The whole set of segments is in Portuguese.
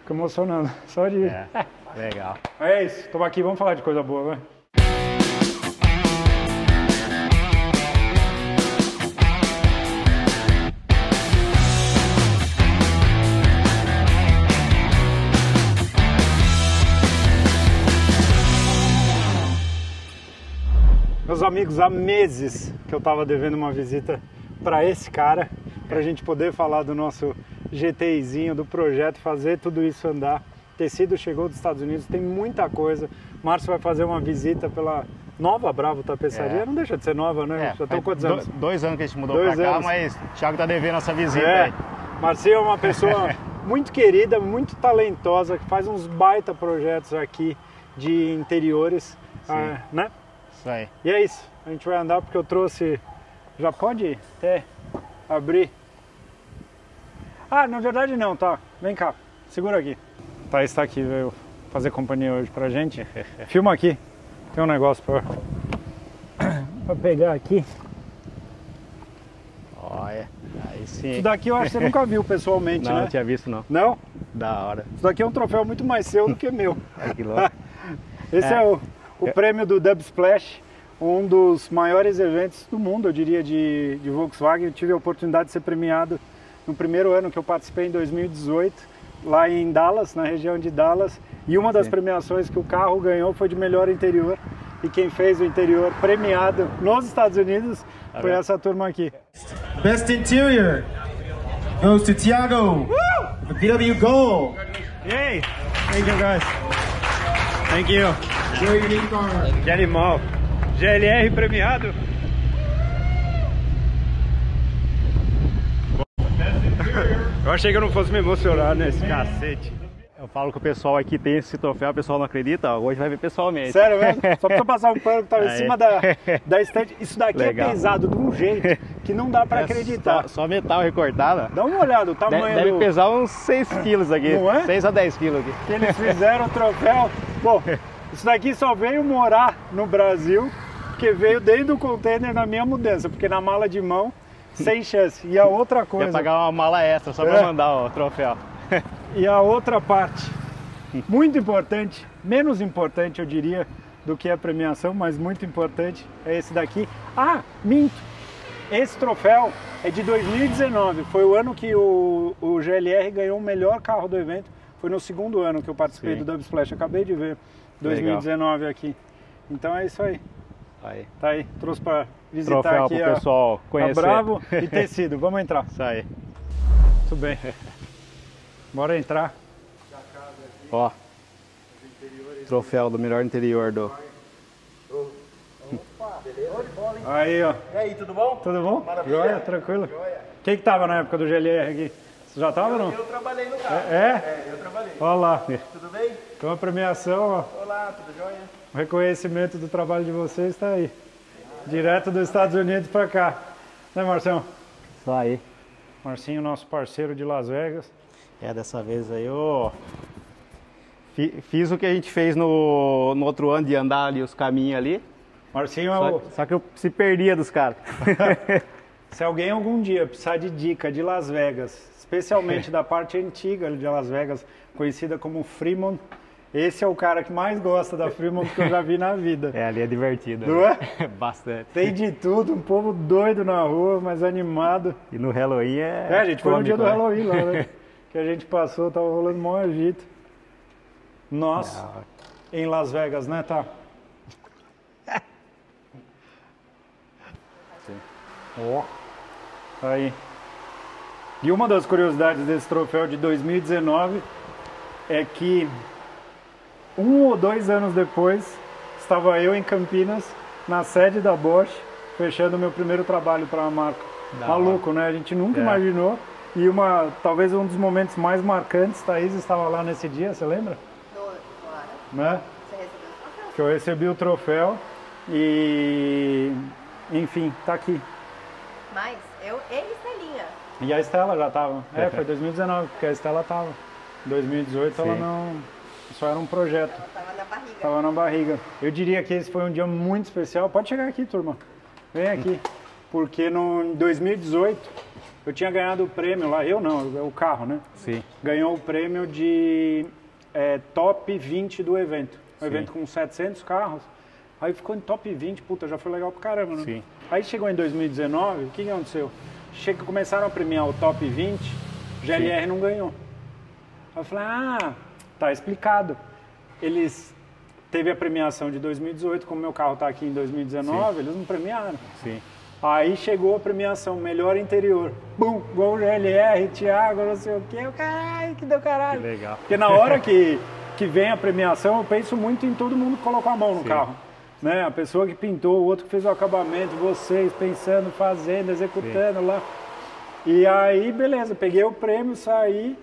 Fico emocionando, só de ir. Legal. É isso, estamos aqui, vamos falar de coisa boa, vai. Meus amigos, há meses que eu estava devendo uma visita para esse cara, para a gente poder falar do nosso GTIzinho, do projeto, fazer tudo isso andar. Tecido chegou dos Estados Unidos, tem muita coisa. Márcio vai fazer uma visita pela nova Bravo Tapeçaria, não deixa de ser nova, né? Já tem quantos anos? 2 anos que a gente mudou para cá, mas o Thiago tá devendo essa visita aí. Marcinho é uma pessoa muito querida, muito talentosa, que faz uns baita projetos aqui de interiores, né? Isso aí. E é isso, a gente vai andar porque eu trouxe... Já pode até abrir? Ah, na verdade não, tá. Vem cá, segura aqui. Thaís tá aqui, veio fazer companhia hoje pra gente. Filma aqui, tem um negócio pra pegar aqui. Olha, aí sim. Isso daqui eu acho que você nunca viu pessoalmente, né? Não tinha visto não. Não? Da hora. Isso daqui é um troféu muito mais seu do que meu. Que louco. Esse é o prêmio do Dub Splash, um dos maiores eventos do mundo, eu diria, de Volkswagen. Eu tive a oportunidade de ser premiado no primeiro ano que eu participei, em 2018, lá em Dallas, na região de Dallas. E uma das premiações que o carro ganhou foi de melhor interior. E quem fez o interior premiado nos Estados Unidos foi essa turma aqui. Best Interior goes to Thiago, the VW Gol. Yay! Thank you guys. Thank you. Very unique car. Que animal. GLR premiado. Eu achei que eu não fosse me emocionar nesse cacete. Eu falo que o pessoal aqui tem esse troféu, o pessoal não acredita, hoje vai ver pessoalmente. Sério mesmo? Só precisa passar um pano que tava em cima da estante. Isso daqui Legal. é pesado de um jeito que não dá pra acreditar. Só metal recortado. Dá uma olhada, o tamanho Deve do... pesar uns 6 quilos aqui, Não é? 6 a 10 quilos aqui. que eles fizeram o troféu. Bom, isso daqui só veio morar no Brasil porque veio dentro do container na minha mudança, porque na mala de mão, sem chance. E a outra Ia coisa... pagar uma mala extra só pra mandar o troféu. E a outra parte, muito importante, menos importante eu diria do que a premiação, mas muito importante, é esse daqui. Ah, minto! Esse troféu é de 2019, foi o ano que o GLR ganhou o melhor carro do evento. Foi no segundo ano que eu participei do Dub Splash, acabei de ver 2019 aqui. Então é isso aí. Aí. Tá aí, trouxe para visitar Troféu aqui pro pessoal a conhecer. Bravo e tecido. Vamos entrar. Isso aí. Tudo bem. Bora entrar. Ó, troféu do melhor interior do... Aí, ó. E aí, tudo bom? Tudo bom? Maravilha. Joia, tranquilo. Quem que tava na época do GLR aqui? Você já tava ou não? Eu trabalhei no carro. Eu trabalhei. Olha lá. Tudo bem? Então a premiação, ó. Olá, tudo jóia? O reconhecimento do trabalho de vocês está aí. Direto dos Estados Unidos para cá. Né, Marcião? Isso aí. Marcinho, nosso parceiro de Las Vegas. Dessa vez aí eu fiz o que a gente fez no outro ano de andar ali os caminhos ali. Marcinho é o... Só que eu se perdia dos caras. Se alguém algum dia precisar de dica de Las Vegas, especialmente da parte antiga de Las Vegas, conhecida como Fremont, esse é o cara que mais gosta da Fremont que eu já vi na vida. Ali é divertido. Não é? Bastante. Tem de tudo, um povo doido na rua, mas animado. E no Halloween a gente foi no dia do né? Halloween lá, né? Que a gente passou, tava rolando o maior agito. Nós, em Las Vegas, né, tá? Ó, aí. E uma das curiosidades desse troféu de 2019 é que 1 ou 2 anos depois estava eu em Campinas, na sede da Bosch, fechando meu primeiro trabalho para a marca. Maluco, né? A gente nunca imaginou. E talvez um dos momentos mais marcantes, Thaís estava lá nesse dia, você lembra? Claro. Né? Você recebeu o troféu? Que eu recebi o troféu e, enfim, tá aqui. Mas eu e Estelinha. E a Estela já tava. Foi 2019, porque a Estela tava. Em 2018 ela não... Só era um projeto. Ela tava na barriga. Tava na barriga. Eu diria que esse foi um dia muito especial. Pode chegar aqui, turma. Vem aqui. Porque em 2018 eu tinha ganhado o prêmio lá, eu não, o carro, né? Sim. Ganhou o prêmio de top 20 do evento. Um Sim. evento com 700 carros. Aí ficou em top 20, puta, já foi legal pra caramba, né? Sim. Aí chegou em 2019, o que aconteceu? Começaram a premiar o top 20, GLR não ganhou. Aí eu falei, tá explicado. Teve a premiação de 2018, como meu carro tá aqui em 2019, Sim. eles não premiaram. Sim. Aí chegou a premiação Melhor Interior. Bum, igual o GLR, Thiago, não sei o quê. Caralho, que deu caralho. Que legal. Porque na hora que vem a premiação, eu penso muito em todo mundo que colocou a mão no carro. Né? A pessoa que pintou, o outro que fez o acabamento, vocês pensando, fazendo, executando lá. E aí, beleza, peguei o prêmio, saí.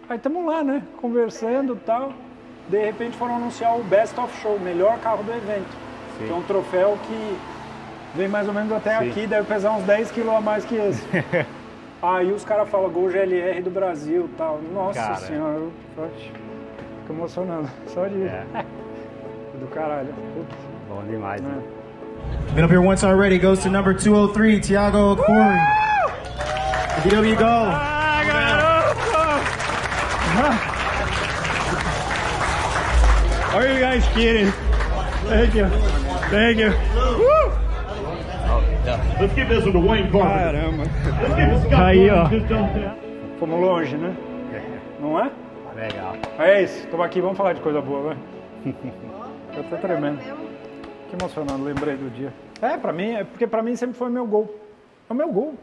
Aí estamos lá, né? Conversando e tal. De repente foram anunciar o Best of Show, melhor carro do evento. Sim. Que é um troféu que vem mais ou menos até Sim. aqui, deve pesar uns 10 quilos a mais que esse. Aí os caras falam, Gol GLR do Brasil e tal. Nossa Cara, senhora, eu fico emocionado. Só de do caralho. Putz. Bom demais, né? Middle beer once already goes to number 203, Thiago Corey. DW Gold. Are you guys kidding? Thank you. Thank you. Let's give this one to Wayne Carter. Caramba. Let's give this Scott Aí, ó. Gordon just down. Fomos longe, né? Não é? Legal. É isso. Estamos aqui, vamos falar de coisa boa, vai. Eu tô tremendo. Que emocionado, lembrei do dia. Pra mim, porque pra mim sempre foi o meu gol. É o meu gol.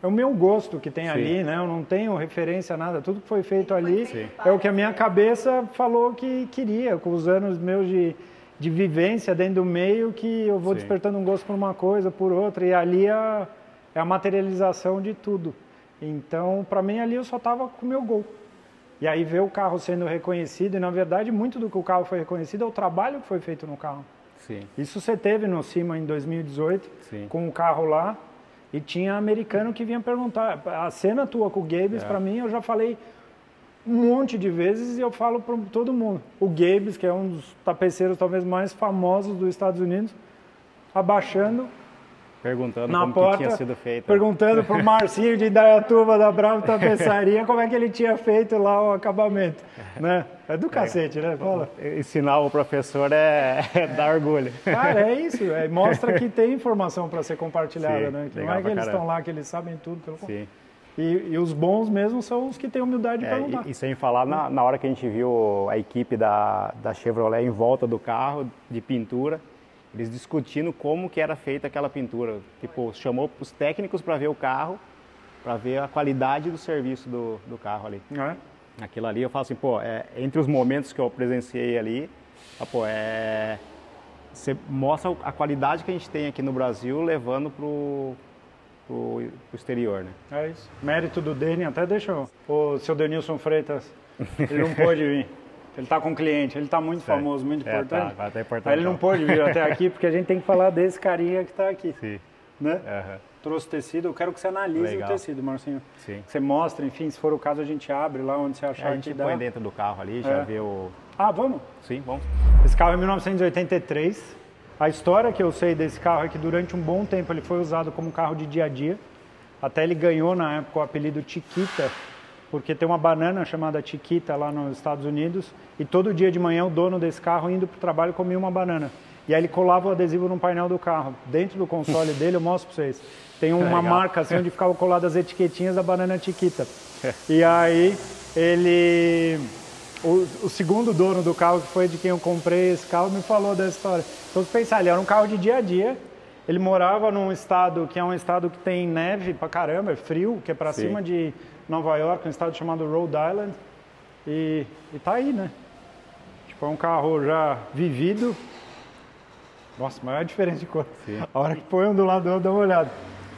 É o meu gosto que tem ali, né? Eu não tenho referência a nada. Tudo que foi feito ali é o que a minha cabeça falou que queria, com os anos meus de vivência dentro do meio, que eu vou despertando um gosto por uma coisa, por outra, e ali é a materialização de tudo. Então, para mim, ali eu só estava com o meu gol. E aí ver o carro sendo reconhecido, e na verdade, muito do que o carro foi reconhecido é o trabalho que foi feito no carro. Sim. Isso você teve no CIMA em 2018, Sim. com o carro lá, e tinha americano que vinha perguntar. A cena tua com o Gabes, para mim, eu já falei um monte de vezes e eu falo para todo mundo. O Gabes, que é um dos tapeceiros talvez mais famosos dos Estados Unidos, abaixando Perguntando na como porta, que tinha sido feito. perguntando pro Marcinho de Indaiatuba da Bravo Tapeçaria como é que ele tinha feito lá o acabamento, né? É do cacete, né? Fala. Ensinar o professor é dar orgulho. Cara, é isso. Mostra que tem informação para ser compartilhada, né? Que não legal é que pra eles caramba. estão lá, que eles sabem tudo. Pelo Sim. E os bons mesmo são os que têm humildade de perguntar. E sem falar na hora que a gente viu a equipe da Chevrolet em volta do carro, de pintura, eles discutindo como que era feita aquela pintura. Tipo, chamou os técnicos para ver o carro, para ver a qualidade do serviço do carro ali. Não é? Aquilo ali eu falo assim, entre os momentos que eu presenciei ali, você mostra a qualidade que a gente tem aqui no Brasil levando pro exterior, né? É isso. Mérito do Deni, até deixou. O seu Denilson Freitas, ele não pôde vir. Ele está com um cliente, ele está muito famoso, muito importante. Tá importante. Aí ele não pôde vir até aqui, porque a gente tem que falar desse carinha que está aqui. Sim. Né? Uhum. Trouxe tecido, eu quero que você analise Legal. o tecido, Marcinho. Sim. Que você mostra, enfim, se for o caso a gente abre lá onde você achar A que gente dá. põe dentro do carro ali, já vê o... Ah, vamos? Sim, vamos. Esse carro é 1983. A história que eu sei desse carro é que durante um bom tempo ele foi usado como carro de dia a dia. Até ele ganhou na época o apelido Chiquita, porque tem uma banana chamada Chiquita lá nos Estados Unidos e todo dia de manhã o dono desse carro indo para o trabalho comia uma banana. E aí ele colava o adesivo no painel do carro. Dentro do console dele, eu mostro para vocês, tem uma marca assim onde ficavam coladas as etiquetinhas da banana Chiquita. E aí ele... O segundo dono do carro, que foi de quem eu comprei esse carro, me falou dessa história. Então, se pensar, ele era um carro de dia a dia, ele morava num estado que é um estado que tem neve pra caramba, é frio, que é pra cima de Nova York, um estado chamado Rhode Island, e tá aí, né? Tipo, é um carro já vivido. Nossa, mas é a diferença de cor. Sim. A hora que põe um do lado do outro, dá uma olhada.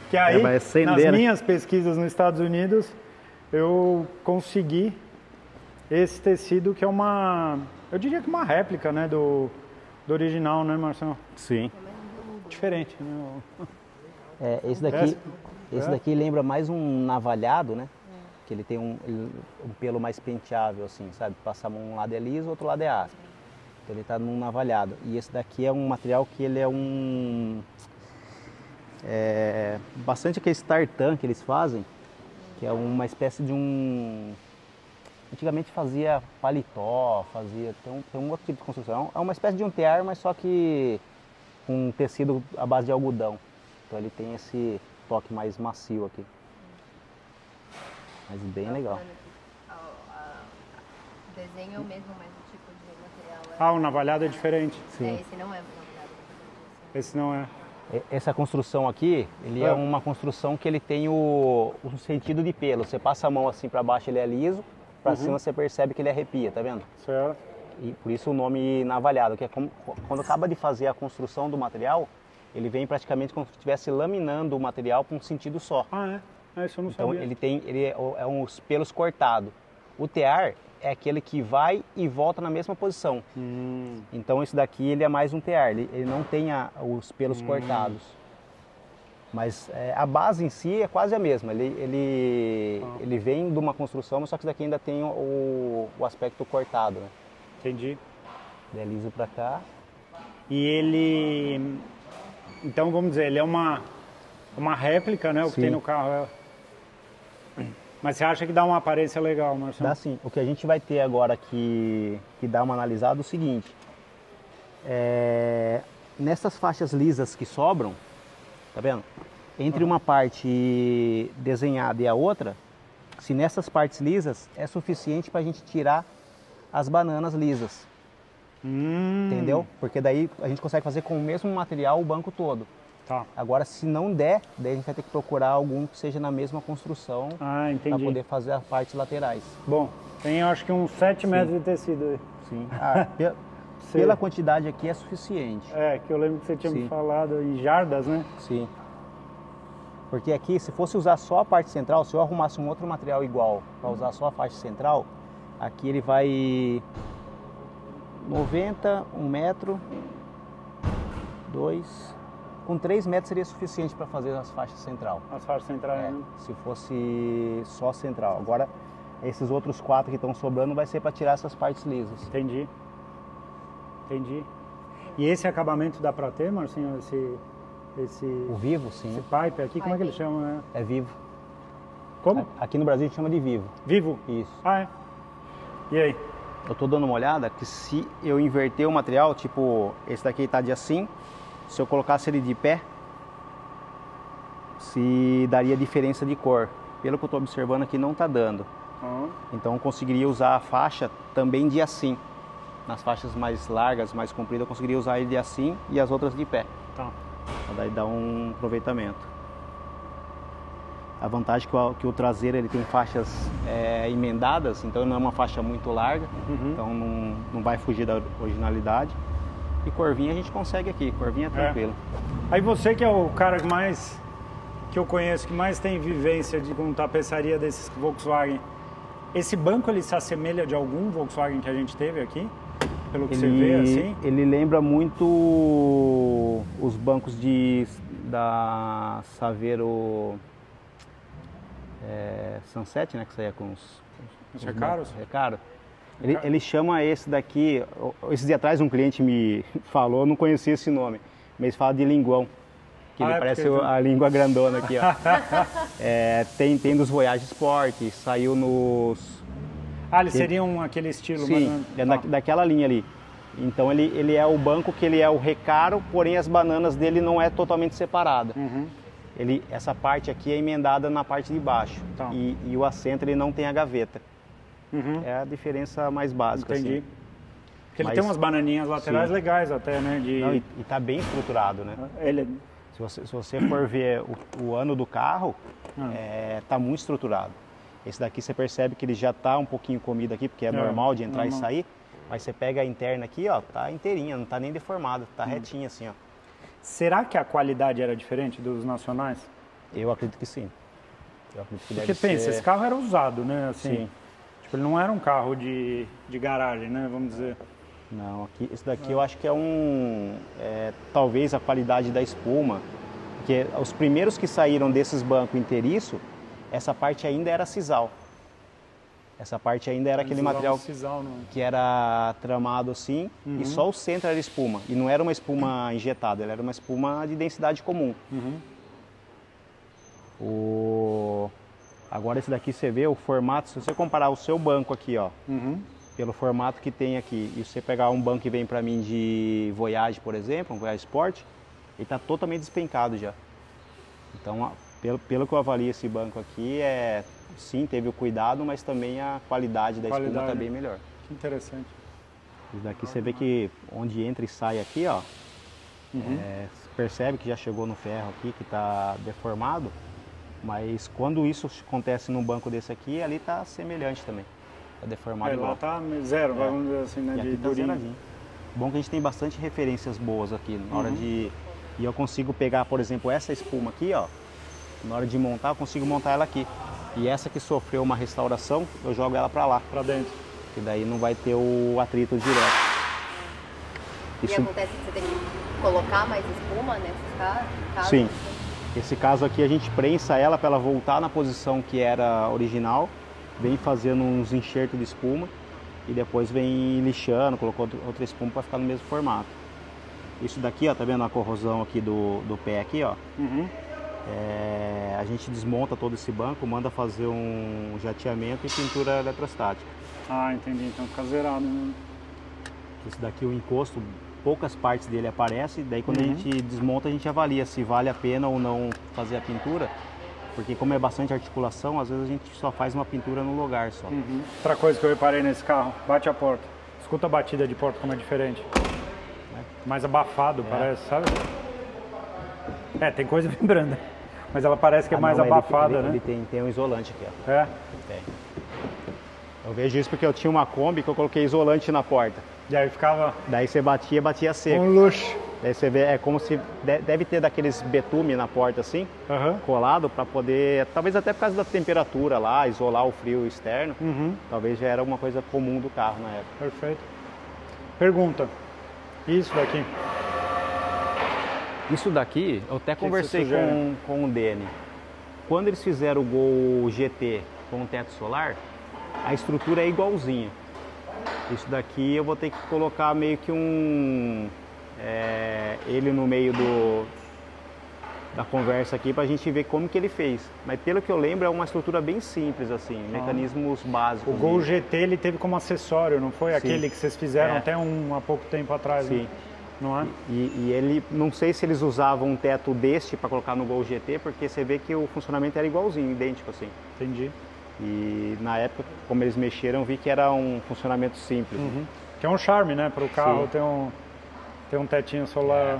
Que aí, vai acender, nas né? minhas pesquisas nos Estados Unidos, eu consegui esse tecido que é eu diria que uma réplica, né, do original, né, Marcelo? Sim. Diferente, né? Esse daqui lembra mais um navalhado, né? Que ele tem um pelo mais penteável, assim, sabe? Passar um lado é liso, outro lado é áspero. Então ele está num navalhado. E esse daqui é um material que ele é bastante aquele tartan que eles fazem. que é uma espécie de um... Antigamente fazia paletó, tem um outro tipo de construção. É uma espécie de um tear, mas só que com tecido à base de algodão. Então ele tem esse toque mais macio aqui. Mas bem legal. O desenho é o mesmo, mas o tipo de material Ah, o navalhado é diferente. Sim. esse não é navalhado. Esse não é. Essa construção aqui, ele é uma construção que ele tem o sentido de pelo. Você passa a mão assim para baixo, ele é liso, para cima você percebe que ele arrepia, tá vendo? Certo. E por isso o nome navalhado, que é como, quando acaba de fazer a construção do material, ele vem praticamente como se estivesse laminando o material para um sentido só. Ah, é? Isso eu não Então sabia. ele é uns pelos cortados. O tear é aquele que vai e volta na mesma posição. Então esse daqui ele é mais um tear, ele não tem os pelos cortados. Mas a base em si é quase a mesma. Ele vem de uma construção, mas só que esse daqui ainda tem o aspecto cortado. Né? Entendi. Ele é liso pra cá. E ele... Então, vamos dizer, ele é uma réplica, né? O que Sim. tem no carro. Mas você acha que dá uma aparência legal, Marcelo? Dá sim. O que a gente vai ter agora que dá uma analisada é o seguinte. Nessas faixas lisas que sobram, tá vendo? Entre uma parte desenhada e a outra, se nessas partes lisas é suficiente para a gente tirar as bananas lisas. Entendeu? Porque daí a gente consegue fazer com o mesmo material o banco todo. Tá. Agora, se não der, daí a gente vai ter que procurar algum que seja na mesma construção Ah, para entendi. poder fazer as partes laterais. Bom, tem acho que uns 7 metros de tecido aí. Sim. Pela quantidade aqui é suficiente. É, que eu lembro que você tinha me Sim. falado em jardas, né? Sim. Porque aqui, se fosse usar só a parte central, se eu arrumasse um outro material igual para usar só a faixa central, aqui ele vai 90, 1 metro, 2... Com 3 metros seria suficiente para fazer as faixas central. As faixas centrais, né? Se fosse só central. Agora, esses outros 4 que estão sobrando vai ser para tirar essas partes lisas. Entendi. Entendi. E esse acabamento dá pra ter, Marcinho? Esse O vivo, sim. pipe aqui, como é que ele chama? Né? É vivo. Como? Aqui no Brasil a gente chama de vivo. Vivo? Isso. Ah, é. E aí? Eu tô dando uma olhada que se eu inverter o material, tipo, esse daqui tá de assim, se eu colocasse ele de pé, se daria diferença de cor. Pelo que eu tô observando aqui, não tá dando. Então eu conseguiria usar a faixa também de assim. Nas faixas mais largas, mais compridas, eu conseguiria usar ele de assim e as outras de pé. Tá. Pra daí dar um aproveitamento. A vantagem é que o traseiro ele tem faixas emendadas, então não é uma faixa muito larga, então não vai fugir da originalidade. E corvinha a gente consegue aqui, corvinha é tranquilo. Aí você que é o cara que eu conheço, que mais tem vivência com tapeçaria desses Volkswagen, esse banco ele se assemelha de algum Volkswagen que a gente teve aqui? Pelo que você vê, assim? Ele lembra muito os bancos da Saveiro Sunset, né, que saía com os Recaros? Recaro. Ele chama esse daqui, esses dias atrás um cliente me falou, eu não conhecia esse nome, mas fala de linguão, que ele parece a língua grandona aqui, ó. Tem dos Voyage Sport, saiu nos... Ah, eles seriam aquele estilo? Sim, daquela linha ali. Então ele é o banco que ele é o Recaro, porém as bananas dele não é totalmente separada. Essa parte aqui é emendada na parte de baixo, e o assento ele não tem a gaveta. É a diferença mais básica. Entendi. Assim. Porque ele tem umas bananinhas laterais legais até, né? Não, e tá bem estruturado, né? Se você for ver o ano do carro, tá muito estruturado. Esse daqui você percebe que ele já tá um pouquinho comido aqui, porque é normal de entrar e sair. Mas você pega a interna aqui, ó, tá inteirinha, não tá nem deformada, tá retinha assim, ó. Será que a qualidade era diferente dos nacionais? Eu acredito que sim. Porque pensa, esse carro era usado, né? Assim, sim. Tipo, ele não era um carro de garagem, né? Vamos dizer. Não, esse daqui eu acho que talvez a qualidade da espuma, porque os primeiros que saíram desses bancos inteiriço, essa parte ainda era sisal. Essa parte ainda era aquele material que era tramado assim, e só o centro era espuma. E não era uma espuma injetada, ela era uma espuma de densidade comum. Agora esse daqui você vê o formato, se você comparar o seu banco aqui, ó, pelo formato que tem aqui, e você pegar um banco que vem pra mim de Voyage, por exemplo, um Voyage Sport, ele tá totalmente despencado já. Então, pelo que eu avalio esse banco aqui, sim, teve o cuidado, mas também a qualidade da espuma tá bem melhor. Que interessante. Esse daqui você vê que onde entra e sai aqui, ó, percebe que já chegou no ferro aqui, que tá deformado, mas quando isso acontece num banco desse aqui, ali tá semelhante também. Tá deformado igual. Lá tá zero, vamos dizer assim, né? E aqui tá zeradinho. Bom que a gente tem bastante referências boas aqui na hora de... E eu consigo pegar, por exemplo, essa espuma aqui, ó. Na hora de montar, eu consigo montar ela aqui. E essa que sofreu uma restauração, eu jogo ela pra lá. Pra dentro. Que daí não vai ter o atrito direto. E acontece que você tem que colocar mais espuma nesses casos? Sim. Esse caso aqui a gente prensa ela para ela voltar na posição que era original. Vem fazendo uns enxertos de espuma. E depois vem lixando, colocou outra espuma para ficar no mesmo formato. Isso daqui, ó, tá vendo a corrosão aqui do pé aqui, ó? A gente desmonta todo esse banco, manda fazer um jateamento e pintura eletrostática. Ah, entendi. Então fica zerado, né? Esse daqui, o encosto, poucas partes dele aparecem, daí quando a gente desmonta, a gente avalia se vale a pena ou não fazer a pintura, porque como é bastante articulação, às vezes a gente só faz uma pintura no lugar só. Outra coisa que eu reparei nesse carro, bate a porta. Escuta a batida de porta como é diferente. Mais abafado, parece, sabe? Tem coisa vibrando. Mas ela parece que é mais abafada, né? Ele tem um isolante aqui, ó. É? Tem. Eu vejo isso porque eu tinha uma Kombi que eu coloquei isolante na porta. E aí ficava... Daí você batia seco. Um luxo. Daí você vê, é como se... Deve ter daqueles betume na porta assim, colado, para poder... Talvez até por causa da temperatura lá, isolar o frio externo. Talvez já era uma coisa comum do carro na época. Perfeito. Pergunta. Isso daqui? Isso daqui, eu até conversei com o Dene. Quando eles fizeram o Gol GT com o teto solar, a estrutura é igualzinha. Isso daqui eu vou ter que colocar meio que ele no meio da conversa aqui pra gente ver como que ele fez. Mas pelo que eu lembro é uma estrutura bem simples assim, mecanismos básicos. O Gol GT ele teve como acessório, não foi? Sim. Aquele que vocês fizeram até há pouco tempo atrás, sim. Né? Não é? E ele, não sei se eles usavam um teto deste para colocar no Gol GT, porque você vê que o funcionamento era igualzinho, idêntico assim. Entendi. E na época, como eles mexeram, eu vi que era um funcionamento simples. Que é um charme, né? Para o carro ter um tetinho solar.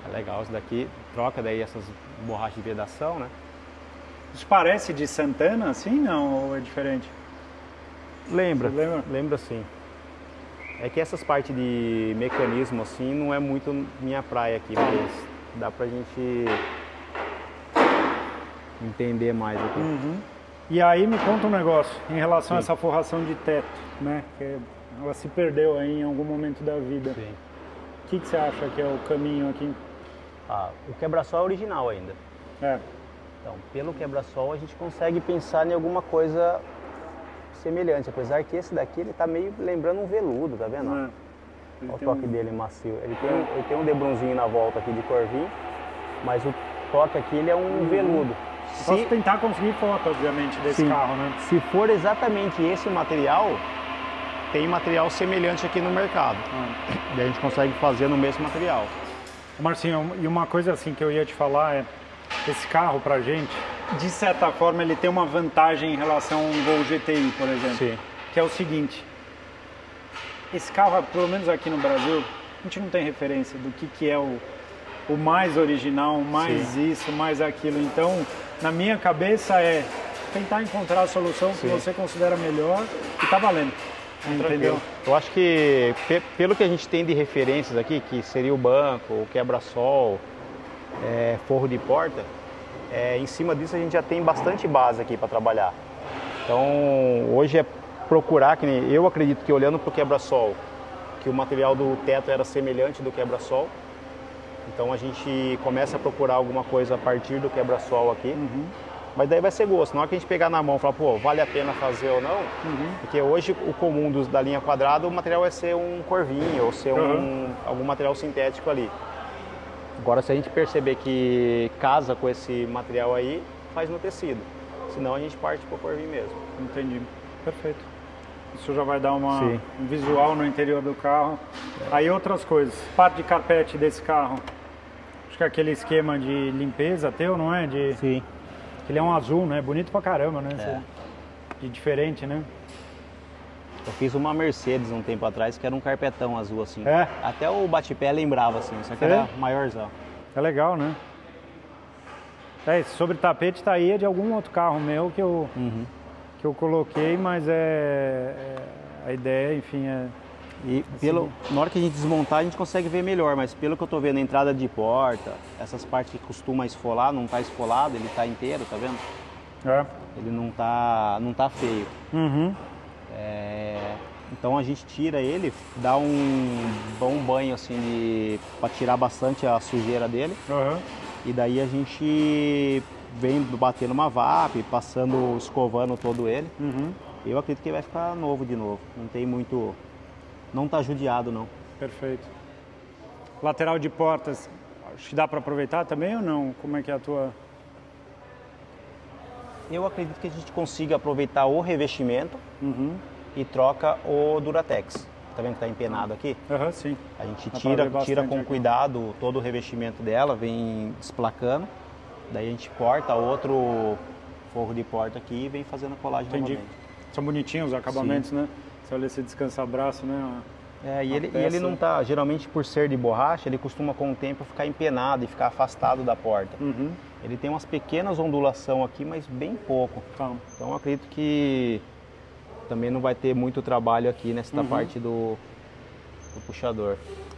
É legal, isso daqui troca daí essas borrachas de vedação, né? Isso parece de Santana, assim, não? Ou é diferente? Lembra? Você lembra? Lembra sim. É que essas partes de mecanismo assim não é muito minha praia aqui, mas dá pra gente entender mais aqui. E aí me conta um negócio em relação a essa forração de teto, né? Que ela se perdeu aí em algum momento da vida. Sim. O que você acha que é o caminho aqui? O quebra-sol é original ainda. Então, pelo quebra-sol a gente consegue pensar em alguma coisa semelhante, apesar que esse daqui ele tá meio lembrando um veludo, tá vendo? Olha o toque dele macio. Ele tem um debrunzinho na volta aqui de corvinho, mas o toque aqui ele é um veludo. Posso tentar conseguir foto, obviamente, desse carro, né? Se for exatamente esse material, tem material semelhante aqui no mercado. E a gente consegue fazer no mesmo material. Marcinho, e uma coisa assim que eu ia te falar é, esse carro pra gente, de certa forma ele tem uma vantagem em relação a um Gol GTI, por exemplo. Sim. Que é o seguinte, esse carro, pelo menos aqui no Brasil, a gente não tem referência do que é o mais original, mais isso, mais aquilo. Então, na minha cabeça é tentar encontrar a solução que você considera melhor e tá valendo. Entendeu? Eu acho que, pelo que a gente tem de referências aqui, que seria o banco, o quebra-sol, forro de porta, em cima disso a gente já tem bastante base aqui para trabalhar. Então, hoje é procurar, que eu acredito que olhando para o quebra-sol, que o material do teto era semelhante do quebra-sol. Então a gente começa a procurar alguma coisa a partir do quebra-sol aqui. Mas daí vai ser gosto. Na hora que a gente pegar na mão e falar, pô, vale a pena fazer ou não, porque hoje o comum da linha quadrada, o material é ser um corvinho ou ser algum material sintético ali. Agora, se a gente perceber que casa com esse material aí, faz no tecido. senão a gente parte pro Porvim mesmo. Entendi. Perfeito. Isso já vai dar Sim. um visual no interior do carro. Aí outras coisas. Parte de carpete desse carro. Acho que é aquele esquema de limpeza teu, não é? Sim. Ele é um azul, né? Bonito pra caramba, né? De diferente, né? Eu fiz uma Mercedes um tempo atrás que era um carpetão azul assim. É? Até o bate-pé lembrava assim, só que era maiorzão. É legal, né? Sobre tapete tá aí, é de algum outro carro meu que eu coloquei, mas a ideia, enfim, E na hora que a gente desmontar, a gente consegue ver melhor, mas pelo que eu tô vendo, a entrada de porta, essas partes que costuma esfolar, não tá esfolado, ele tá inteiro, tá vendo? Ele não tá feio. Então a gente tira ele, dá um bom banho assim para tirar bastante a sujeira dele. E daí a gente vem batendo uma VAP, passando, escovando todo ele. Eu acredito que vai ficar novo de novo. Não tem muito, não tá judiado não. Perfeito. Lateral de portas, acho que dá para aproveitar também ou não? Como é que é a tua? Eu acredito que a gente consiga aproveitar o revestimento e troca o Duratex. Tá vendo que tá empenado aqui? Sim. A gente Dá pra ver tira bastante com aqui. cuidado todo o revestimento dela, vem desplacando. Daí a gente corta outro forro de porta aqui e vem fazendo a colagem Entendi. novamente. São bonitinhos os acabamentos, né? Você olha esse descansa-braço, né? E ele não tá, geralmente por ser de borracha, ele costuma com o tempo ficar empenado e ficar afastado da porta. Ele tem umas pequenas ondulações aqui, mas bem pouco. Tá. Então eu acredito que também não vai ter muito trabalho aqui nessa parte do puxador.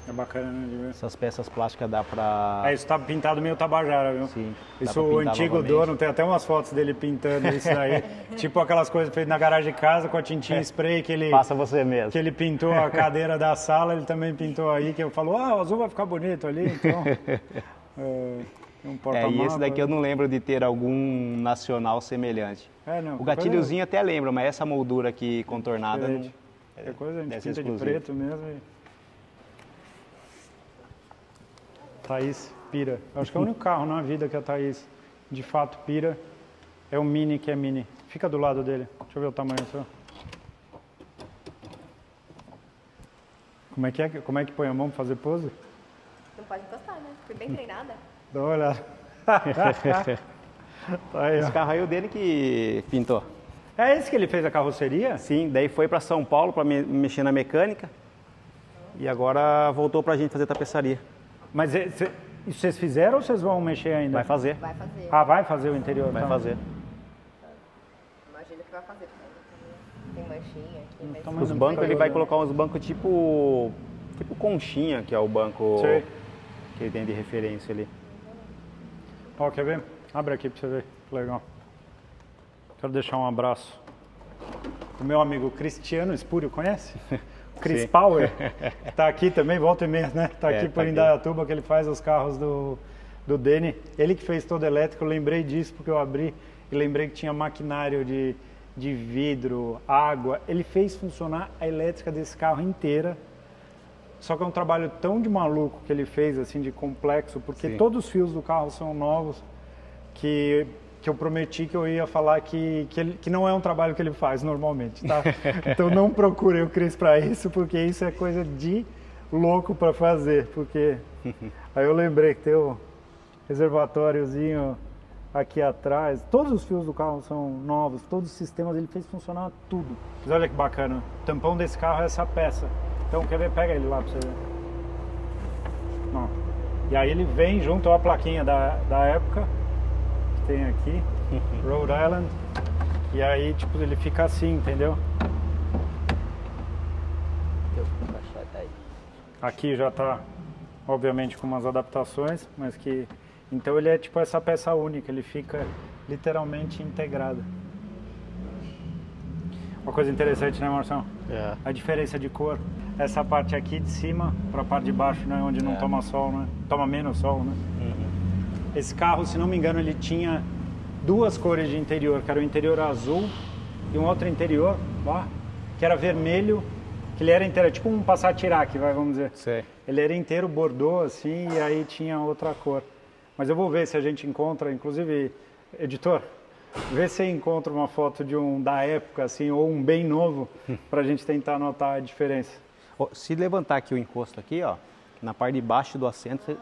É bacana, né? De ver. Essas peças plásticas dá pra... Isso tá pintado meio tabajara, viu? Sim, dá Isso pra o pintar antigo novamente. dono, tem até umas fotos dele pintando isso daí. Tipo aquelas coisas feitas na garagem de casa com a tintinha spray que ele... Passa você mesmo. Que ele pintou a cadeira da sala, ele também pintou aí, que eu falo, o azul vai ficar bonito ali, então... tem um porta-mapa. E esse daqui eu não lembro de ter algum nacional semelhante. Não, O gatilhozinho até lembra, mas essa moldura aqui contornada não... É coisa, a gente deve ser pinta de exclusivo. preto mesmo e... Thaís pira. Acho que é o único carro na vida que a Thaís de fato pira é o Mini, que é Mini. Fica do lado dele. Deixa eu ver o tamanho seu. Como é que põe a mão pra fazer pose? Não pode encostar, né? Fui bem treinada. Dá uma olhada. Tá aí, Esse ó. carro aí o dele que pintou. É esse que ele fez a carroceria? Sim, daí foi para São Paulo para mexer na mecânica e agora voltou pra gente fazer tapeçaria. Mas isso vocês fizeram ou vocês vão mexer ainda? Vai fazer. Vai fazer. Vai fazer o interior? Vai tá. fazer. Imagina que vai fazer. Tem manchinha aqui. vai Então, ser- mas Os não bancos foi ele vai eu, colocar uns bancos tipo conchinha, que é o banco Sei. que ele tem de referência ali. Ó, quer ver? Abre aqui pra você ver. Que legal. Quero deixar um abraço pro meu amigo Cristiano Espúrio, conhece? Chris Sim. Power, que tá aqui também, volta e meia, né? Tá aqui tá por aqui. Indaiatuba, que ele faz os carros do Dene. Ele que fez todo elétrico, eu lembrei disso porque eu abri e lembrei que tinha maquinário de vidro, água. Ele fez funcionar a elétrica desse carro inteira. Só que é um trabalho tão de maluco que ele fez, assim, de complexo, porque Sim. todos os fios do carro são novos, que eu prometi que eu ia falar que não é um trabalho que ele faz normalmente, tá? Então não procurem o Cris para isso, porque isso é coisa de louco para fazer, porque aí eu lembrei que tem o reservatóriozinho aqui atrás, todos os fios do carro são novos, todos os sistemas, ele fez funcionar tudo. Mas olha que bacana, o tampão desse carro é essa peça. Então, quer ver? Pega ele lá pra você ver. Ó. E aí ele vem junto à plaquinha da época, que tem aqui, Rhode Island. E aí, tipo, ele fica assim, entendeu? Aqui já tá, obviamente, com umas adaptações, mas que... Então ele é tipo essa peça única, ele fica literalmente integrado. Uma coisa interessante, né, Marcelo? É. A diferença de cor. Essa parte aqui de cima para a parte de baixo, né, onde não toma sol, né? Toma menos sol, né? Esse carro, se não me engano, ele tinha duas cores de interior, que era o interior azul e um outro interior, lá, que era vermelho, que ele era inteiro, tipo um Passat Tirac, vamos dizer. Sei. Ele era inteiro bordô, assim, e aí tinha outra cor. Mas eu vou ver se a gente encontra, inclusive, editor, Vê se você encontra uma foto de um da época, assim, ou um bem novo, pra gente tentar notar a diferença. Ó, se levantar aqui o encosto aqui, ó, na parte de baixo do assento,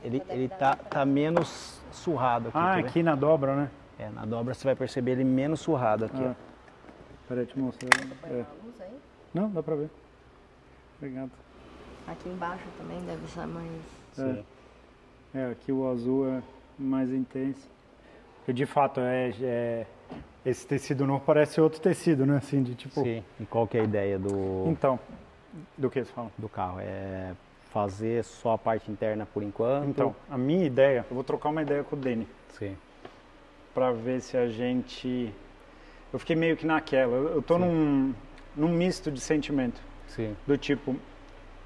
ele tá menos surrado aqui. quer ver? Aqui na dobra, né? É, na dobra você vai perceber ele menos surrado aqui, ó. Peraí, te mostrar. Põe uma luz aí. Não, dá pra ver. Obrigado. Aqui embaixo também deve ser mais... Sim. Aqui o azul é mais intenso. E de fato, esse tecido novo parece outro tecido, né? Assim, de tipo... Sim. E qual que é a ideia Então, do que você fala? do carro? É fazer só a parte interna por enquanto? Então, a minha ideia, eu vou trocar uma ideia com o Dani, Sim. pra ver se a gente... Eu fiquei meio que naquela, eu tô num misto de sentimento, Sim. do tipo,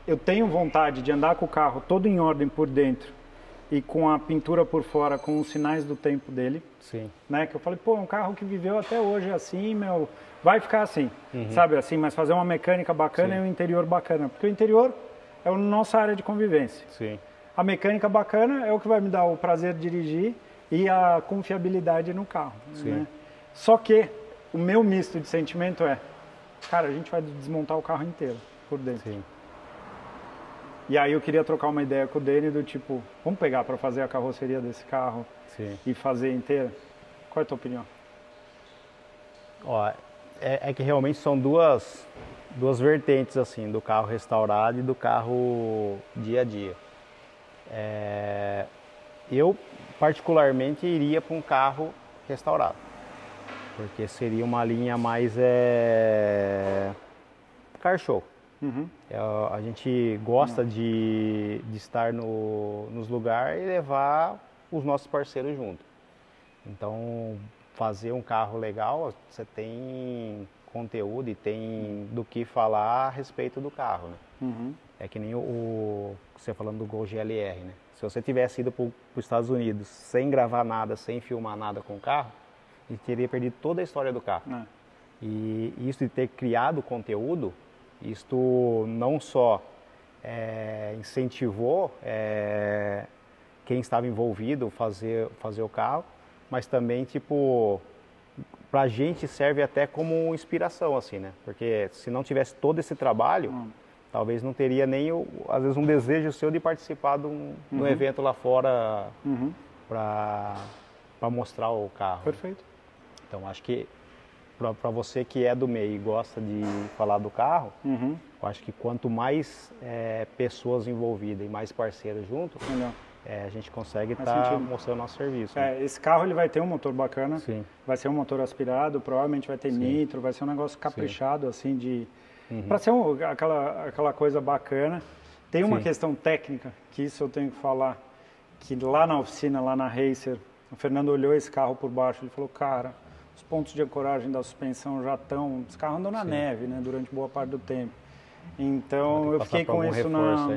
eu tenho vontade de andar com o carro todo em ordem por dentro e com a pintura por fora, com os sinais do tempo dele, Sim. né? Que eu falei, pô, é um carro que viveu até hoje assim, meu, vai ficar assim, sabe, assim, mas fazer uma mecânica bacana e um interior bacana, porque o interior é a nossa área de convivência. Sim. A mecânica bacana é o que vai me dar o prazer de dirigir e a confiabilidade no carro. Sim. Né? Só que o meu misto de sentimento é, cara, a gente vai desmontar o carro inteiro por dentro. Sim. E aí eu queria trocar uma ideia com o Dani do tipo, vamos pegar para fazer a carroceria desse carro Sim. e fazer inteira? Qual é a tua opinião? Ó, é que realmente são duas vertentes assim, do carro restaurado e do carro dia a dia. Eu particularmente iria para um carro restaurado, porque seria uma linha mais car show. A gente gosta de estar nos lugares e levar os nossos parceiros junto. Então, fazer um carro legal, você tem conteúdo e tem do que falar a respeito do carro, né? É que nem você falando do Gol GLR, né? Se você tivesse ido para os Estados Unidos sem gravar nada, sem filmar nada com o carro, ele teria perdido toda a história do carro. E isso de ter criado conteúdo, isto não só incentivou quem estava envolvido fazer o carro, mas também, tipo, pra gente serve até como inspiração, assim, né? Porque se não tivesse todo esse trabalho, talvez não teria nem, às vezes, um desejo seu de participar de um evento lá fora para mostrar o carro. Perfeito. Então, acho que para você que é do meio e gosta de falar do carro, eu acho que quanto mais pessoas envolvidas e mais parceiros juntos, Melhor. a gente consegue Faz estar sentido. mostrando nosso serviço. Né? Esse carro ele vai ter um motor bacana, Sim. vai ser um motor aspirado, provavelmente vai ter nitro, vai ser um negócio caprichado, assim, de... Uhum. Para ser aquela coisa bacana. Tem uma Sim. questão técnica, que isso eu tenho que falar, que lá na oficina, lá na Racer, o Fernando olhou esse carro por baixo, ele falou, cara, os pontos de ancoragem da suspensão já estão... Os carros andam na neve, né, durante boa parte do tempo. Então, eu fiquei com isso na...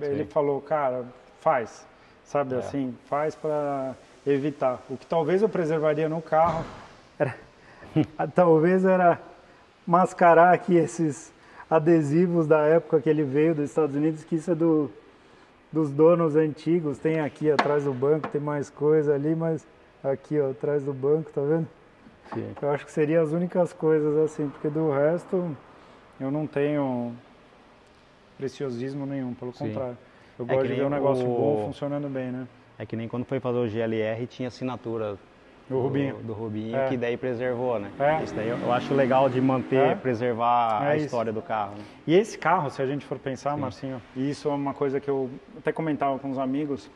Ele falou, cara, faz, sabe assim, faz para evitar. O que talvez eu preservaria no carro, talvez era mascarar aqui esses adesivos da época que ele veio dos Estados Unidos, que isso é dos donos antigos. Tem aqui atrás do banco, tem mais coisa ali, mas aqui ó, atrás do banco, tá vendo? Sim. Eu acho que seriam as únicas coisas assim, porque do resto eu não tenho preciosismo nenhum, pelo contrário. Eu gosto de ver um negócio bom funcionando bem, né? É que nem quando foi fazer o GLR tinha assinatura Do Rubinho. do Rubinho, que daí preservou, né? É. Isso daí eu acho legal de manter, preservar a isso. história do carro. Né? E esse carro, se a gente for pensar, Marcinho, e isso é uma coisa que eu até comentava com os amigos,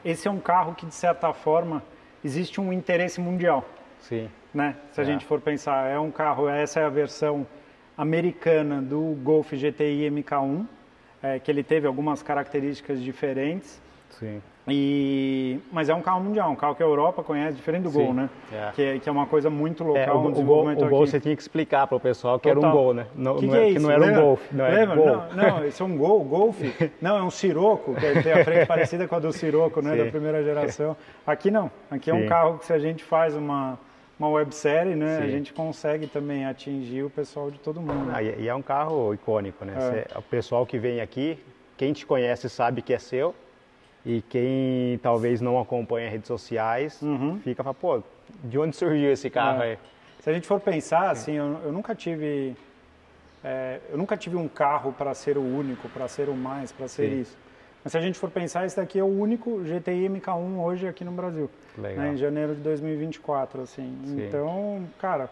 esse é um carro que, de certa forma, existe um interesse mundial, Sim. né? Se a gente for pensar, é um carro, essa é a versão americana do Golf GTI MK1, que ele teve algumas características diferentes, Sim. mas é um carro mundial, um carro que a Europa conhece, diferente do Gol, né? Que é uma coisa muito local no desenvolvimento o Gol aqui. você tinha que explicar para o pessoal que Total. era um Gol, né? Não, Que não é, isso? que não era um Lembra? Golf. Não é Lembra? Gol. Não, esse é um Golf. Não, é um Sirocco, que tem a frente parecida com a do Sirocco, né? Sim. Da primeira geração. Aqui não. Aqui é um Sim. carro que, se a gente faz uma websérie, né? Sim. A gente consegue também atingir o pessoal de todo mundo. E é um carro icônico, né? O pessoal que vem aqui, quem te conhece sabe que é seu, E quem talvez não acompanha redes sociais, fica falando, pô, de onde surgiu esse carro aí? Se a gente for pensar, assim, eu nunca tive um carro para ser o único, para ser o mais, para ser isso. Mas se a gente for pensar, esse daqui é o único GTI MK1 hoje aqui no Brasil. Legal. Né, em janeiro de 2024, assim. Sim. Então, cara,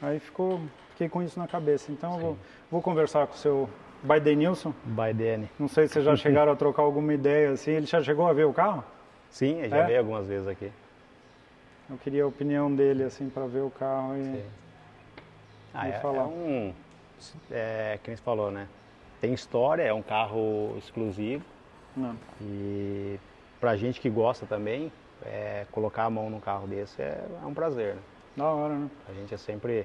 aí fiquei com isso na cabeça. Então eu vou conversar com o seu Baidenilson. Biden. Não sei se vocês já chegaram a trocar alguma ideia, assim. Ele já chegou a ver o carro? Sim, eu já veio algumas vezes aqui. Eu queria a opinião dele, assim, para ver o carro e falar. Que nem você falou, né? Tem história, é um carro exclusivo. Não. E pra gente que gosta também, colocar a mão num carro desse é um prazer, né? Da hora, né? A gente é sempre,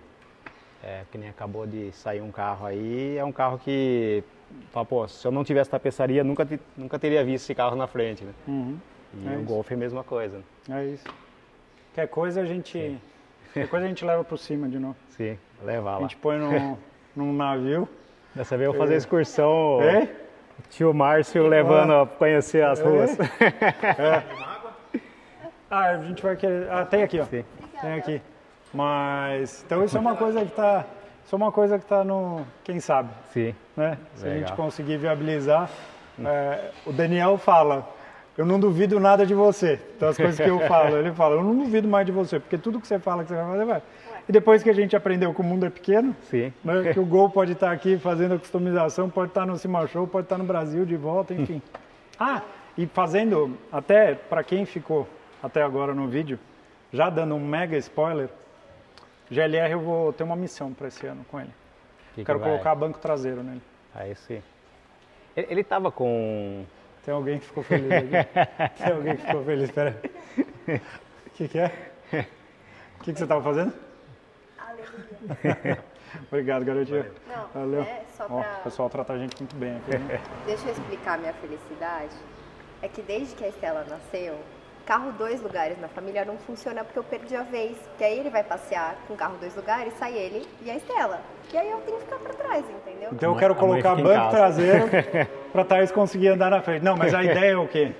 que nem acabou de sair um carro aí, é um carro que, fala, pô, se eu não tivesse tapeçaria, nunca teria visto esse carro na frente, né? E o Golf é a mesma coisa, né? É isso. Qualquer coisa a gente leva por cima de novo. Sim, levar A lá. gente põe num navio. Dessa vez eu vou fazer a excursão, É? tio Márcio levando a conhecer as ruas. A gente vai querer... tem aqui, ó. Sim. Tem aqui. Mas, então isso é uma coisa que tá no... Quem sabe, Sim. né? Se a gente Legal. conseguir viabilizar. O Daniel fala, eu não duvido nada de você. Então as coisas que eu falo, ele fala, eu não duvido mais de você, porque tudo que você fala que você vai fazer, vai. E depois que a gente aprendeu que o mundo é pequeno, Sim. né, que o Gol pode estar aqui fazendo a customização, pode estar no Cima Show, pode estar no Brasil de volta, enfim. E fazendo, até para quem ficou até agora no vídeo, já dando um mega spoiler, GLR eu vou ter uma missão para esse ano com ele. Quero colocar banco traseiro nele. Aí sim. Ele tava com... Tem alguém que ficou feliz aqui? Tem alguém que ficou feliz, pera aí. O que é? O que você estava fazendo? Obrigado, garotinha. Não, Valeu. só Ó, pra... o pessoal trata a gente muito bem aqui, né? Deixa eu explicar minha felicidade. É que desde que a Estela nasceu, carro 2 lugares na família não funciona porque eu perdi a vez. Que aí ele vai passear com carro 2 lugares, sai ele e a Estela. E aí eu tenho que ficar pra trás, entendeu? Então eu quero colocar fica em banco casa. traseiro pra Thaís conseguir andar na frente. Não, mas a ideia é o quê?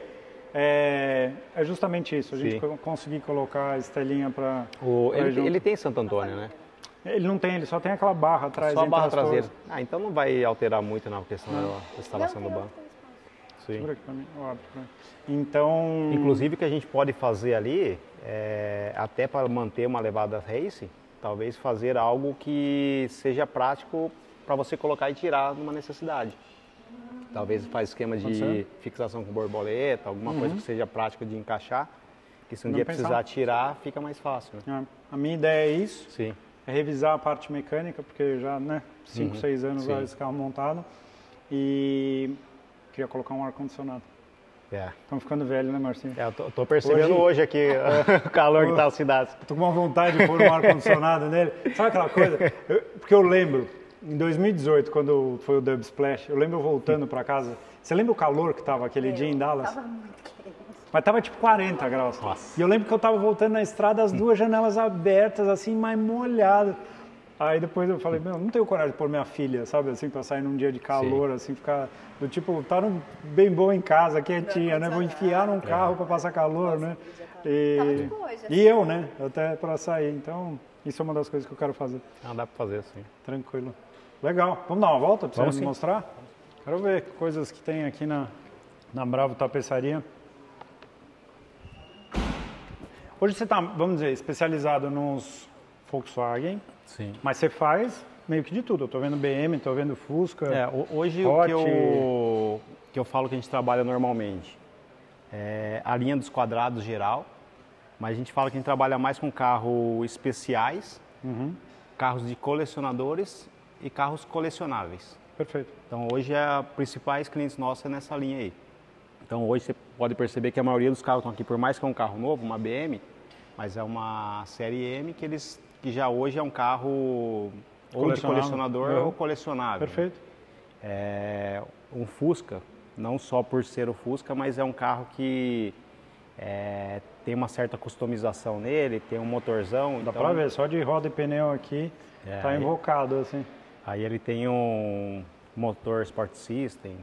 É justamente isso, a gente conseguir colocar a Estelinha pra... Ele tem Santo Antônio, né? Ele não tem, ele só tem aquela barra atrás. Só a entre barra as traseira. torres. Então não vai alterar muito na questão da instalação do Não, tem banco. outro espaço. Sim. Segura aqui pra mim, eu abro pra mim. Então... Inclusive o que a gente pode fazer ali, até para manter uma levada race, talvez fazer algo que seja prático para você colocar e tirar numa necessidade. Talvez faz esquema de fixação com borboleta, alguma coisa que seja prática de encaixar, que se um dia precisar tirar, fica mais fácil. Né? A minha ideia é isso, Sim. é revisar a parte mecânica, porque já, 5, 6 anos já esse carro montado, e queria colocar um ar-condicionado. Estamos ficando velho, né, Marcinho? Eu tô percebendo hoje aqui o calor que tá na cidade. Tô com uma vontade de pôr um ar-condicionado nele. Sabe aquela coisa? Porque eu lembro, em 2018, quando foi o Dub Splash, eu lembro eu voltando para casa. Você lembra o calor que tava aquele dia em Dallas? Tava muito quente. Mas tava tipo 40 graus. Nossa. E eu lembro que eu tava voltando na estrada, as duas janelas abertas, assim, mais molhado. Aí depois eu falei, não tenho coragem de pôr minha filha, sabe, assim, pra sair num dia de calor, assim, ficar, do tipo, tá bem boa em casa, quietinha, né, vou enfiar num carro pra passar calor, né. Tava tipo hoje, assim. E eu, né, até pra sair, então, isso é uma das coisas que eu quero fazer. Dá para fazer sim. Tranquilo. Legal. Vamos dar uma volta pra Vamos você sim. mostrar? Quero ver coisas que tem aqui na Bravo Tapeçaria. Hoje você tá, vamos dizer, especializado nos Volkswagen, Sim. mas você faz meio que de tudo. Eu tô vendo BM, tô vendo Fusca. Hoje Hot. o que eu falo que a gente trabalha normalmente é a linha dos quadrados geral, mas a gente fala que a gente trabalha mais com carros especiais, carros de colecionadores e carros colecionáveis. Perfeito. Então hoje a principais clientes nossos é nessa linha aí. Então hoje você pode perceber que a maioria dos carros estão aqui, por mais que é um carro novo, uma BM, mas é uma série M que já hoje é um carro ou de colecionador ou colecionável. Perfeito. Um Fusca, não só por ser o Fusca, mas é um carro que tem uma certa customização nele, tem um motorzão. Dá pra ver, só de roda e pneu aqui, tá invocado, assim. Aí ele tem um motor Sport System.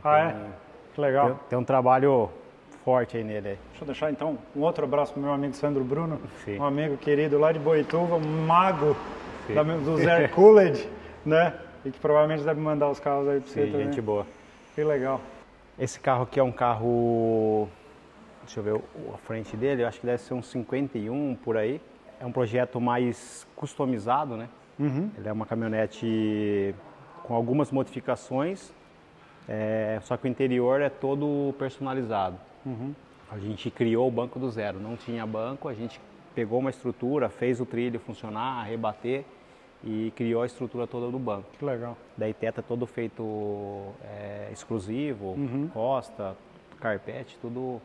Que legal. Tem um trabalho forte aí nele. Deixa eu deixar então um outro abraço pro meu amigo Sandro Bruno, Sim. um amigo querido lá de Boituva, um mago Sim. dos Air Cooled, né? E que provavelmente deve mandar os carros aí pra você Sim, também. gente boa. Que legal. Esse carro aqui é um carro, deixa eu ver a frente dele, eu acho que deve ser um 51 por aí. É um projeto mais customizado, né? Ele é uma caminhonete com algumas modificações, só que o interior é todo personalizado. A gente criou o banco do zero, não tinha banco, a gente pegou uma estrutura, fez o trilho funcionar, rebater e criou a estrutura toda do banco. Que legal. Daí teto é todo feito exclusivo, costa, carpete, tudo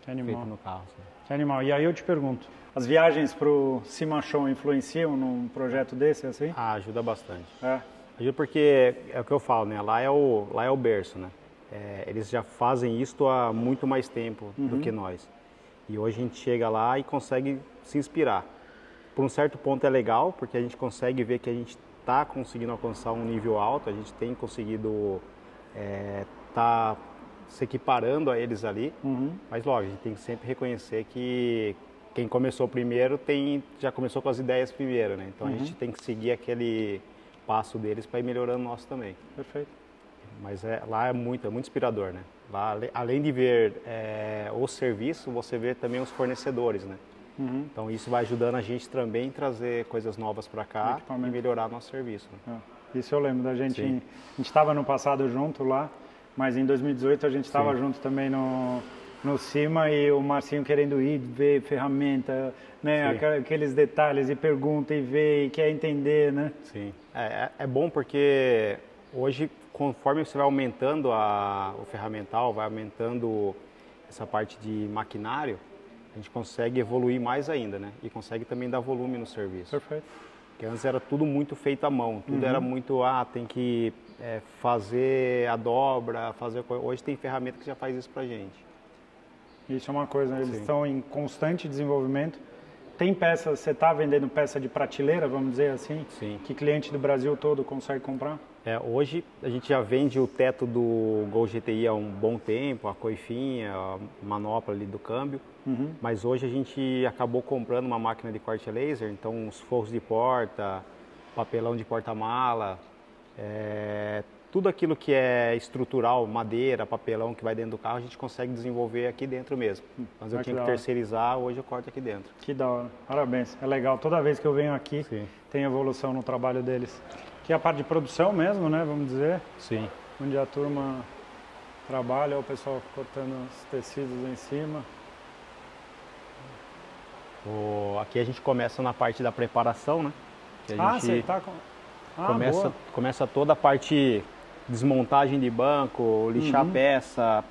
Que animal. feito no carro. Assim. Que animal. E aí eu te pergunto, as viagens pro Cima Show influenciam num projeto desse, assim? Ah, ajuda bastante. É. Ajuda porque é o que eu falo, né? Lá é o berço, né? Eles já fazem isto há muito mais tempo do que nós. E hoje a gente chega lá e consegue se inspirar. Por um certo ponto é legal, porque a gente consegue ver que a gente está conseguindo alcançar um nível alto, a gente tem conseguido tá se equiparando a eles ali, mas logo, a gente tem que sempre reconhecer que quem começou primeiro já começou com as ideias primeiro, né? Então a gente tem que seguir aquele passo deles para ir melhorando o nosso também. Perfeito. Mas lá é muito inspirador, né? Lá, além de ver o serviço, você vê também os fornecedores, né? Então isso vai ajudando a gente também a trazer coisas novas para cá e melhorar nosso serviço. Né? Isso eu lembro da gente. Sim. A gente estava no passado junto lá, mas em 2018 a gente estava junto também no Cima e o Marcinho querendo ir ver ferramenta, né? Aqueles detalhes e pergunta e ver e quer entender, né? Sim. É bom porque hoje, conforme você vai aumentando o ferramental, vai aumentando essa parte de maquinário, a gente consegue evoluir mais ainda, né? E consegue também dar volume no serviço. Perfeito. Porque antes era tudo muito feito à mão, tudo era muito, tem que fazer a dobra, hoje tem ferramenta que já faz isso pra gente. Isso é uma coisa, eles estão em constante desenvolvimento. Tem peças, você está vendendo peça de prateleira, vamos dizer assim? Sim. Que cliente do Brasil todo consegue comprar? Hoje a gente já vende o teto do Gol GTI há um bom tempo, a coifinha, a manopla ali do câmbio, mas hoje a gente acabou comprando uma máquina de corte a laser, então os forros de porta, papelão de porta-mala, tudo aquilo que é estrutural, madeira, papelão que vai dentro do carro, a gente consegue desenvolver aqui dentro mesmo. Mas eu tinha que terceirizar, hoje eu corto aqui dentro. Que da hora, parabéns, é legal, toda vez que eu venho aqui tem evolução no trabalho deles. Que é a parte de produção mesmo, né, vamos dizer. Sim. Onde a turma trabalha, o pessoal cortando os tecidos em cima. Aqui a gente começa na parte da preparação, né? Que a gente você tá com... começa toda a parte desmontagem de banco, lixar a peça,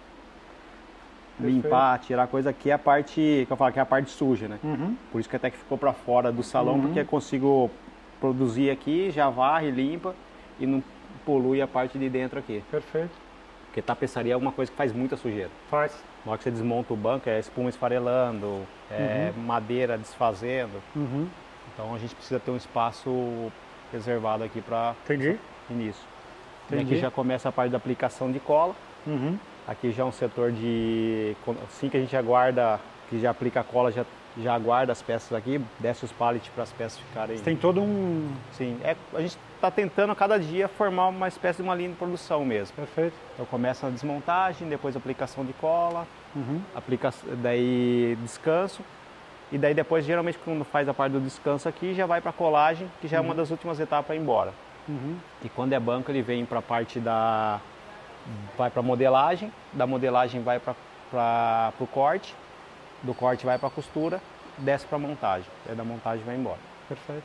limpar, tirar coisa aqui, é a parte que eu falo que é a parte suja, né? Por isso que até que ficou para fora do salão, porque eu consigo produzir aqui, já varre, limpa e não polui a parte de dentro aqui. Perfeito. Porque tapeçaria é uma coisa que faz muita sujeira. Faz. Na hora que você desmonta o banco, é espuma esfarelando, madeira desfazendo. Então a gente precisa ter um espaço reservado aqui para início. E aqui já começa a parte da aplicação de cola. Aqui já é um setor de... Assim que a gente aguarda, que já aplica a cola, já aguarda as peças aqui, desce os pallets para as peças ficarem... Tem todo um... Sim, a gente está tentando a cada dia formar uma espécie de uma linha de produção mesmo. Perfeito. Então começa a desmontagem, depois a aplicação de cola, daí descanso, e daí depois geralmente quando faz a parte do descanso aqui já vai para a colagem, que já é uma das últimas etapas para ir embora. E quando é banco ele vem para a parte vai para a modelagem, da modelagem vai para o corte, do corte vai para a costura, desce para a montagem, daí da montagem vai embora. Perfeito.